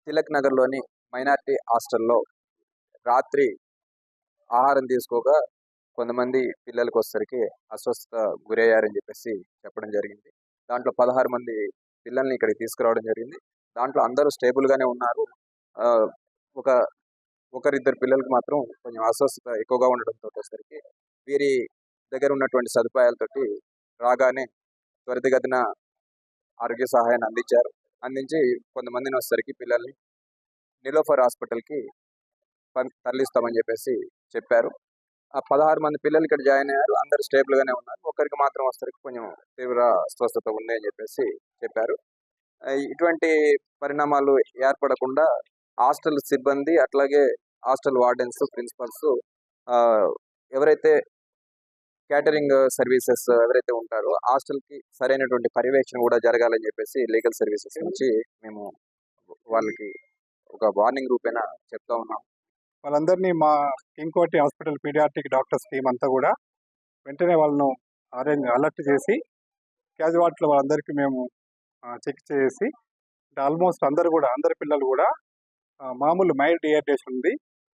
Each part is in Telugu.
తిలక్ నగర్లోని మైనారిటీ హాస్టల్లో రాత్రి ఆహారం తీసుకోగా కొంతమంది పిల్లలకు వచ్చేసరికి అస్వస్థత గురయ్యారని చెప్పేసి చెప్పడం జరిగింది. దాంట్లో 16 మంది పిల్లల్ని ఇక్కడికి తీసుకురావడం జరిగింది. దాంట్లో అందరూ స్టేబుల్గానే ఉన్నారు. ఒక ఒకరిద్దరు పిల్లలకు మాత్రం కొంచెం అస్వస్థత ఎక్కువగా ఉండడంతో వచ్చేసరికి వీరి దగ్గర ఉన్నటువంటి సదుపాయాలతోటి రాగానే త్వరితగతిన ఆరోగ్య సహాయాన్ని అందించి కొంతమందిని వచ్చేసరికి పిల్లల్ని నిలోఫర్ హాస్పిటల్కి తరలిస్తామని చెప్పేసి చెప్పారు. ఆ 16 మంది పిల్లలు ఇక్కడ జాయిన్ అయ్యారు. అందరూ స్టేబుల్గానే ఉన్నారు. ఒకరికి మాత్రం వచ్చేసరికి కొంచెం తీవ్ర స్వస్థత ఉంది అని చెప్పేసి చెప్పారు. ఇటువంటి పరిణామాలు ఏర్పడకుండా హాస్టల్ సిబ్బంది అట్లాగే హాస్టల్ వార్డెన్స్, ప్రిన్సిపల్స్ ఎవరైతే క్యాటరింగ్ సర్వీసెస్ ఎవరైతే ఉంటారో హాస్టల్కి సరైనటువంటి పర్యవేక్షణ కూడా జరగాలని చెప్పేసి లీగల్ సర్వీసెస్ నుంచి మేము వాళ్ళకి ఒక వార్నింగ్ రూపేణా చెప్తా ఉన్నాం. వాళ్ళందరినీ మా కింగ్ కోటి హాస్పిటల్ పీడియాట్రిక్ డాక్టర్స్ టీం అంతా కూడా వెంటనే వాళ్ళను అలర్ట్ చేసి క్యాజువాలిటీలో వాళ్ళందరికీ మేము చెక్ చేసి ఆల్మోస్ట్ అందరి పిల్లలు కూడా మామూలు మైల్డ్ డిహైడ్రేషన్ ఉంది,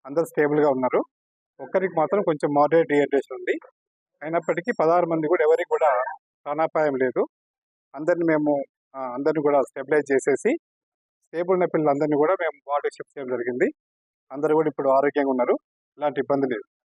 అందరు స్టేబుల్గా ఉన్నారు. ఒక్కరికి మాత్రం కొంచెం మోడరేట్ డిహైడ్రేషన్ ఉంది. అయినప్పటికీ 16 మంది కూడా ఎవరికి కూడా ప్రాణాపాయం లేదు. అందరిని కూడా స్టెబిలైజ్ చేసేసి స్టేబుల్ ఉన్న పిల్లలందరినీ కూడా మేము వార్డుకి షిఫ్ట్ చేయడం జరిగింది. అందరూ కూడా ఇప్పుడు ఆరోగ్యంగా ఉన్నారు, ఎలాంటి ఇబ్బంది లేదు.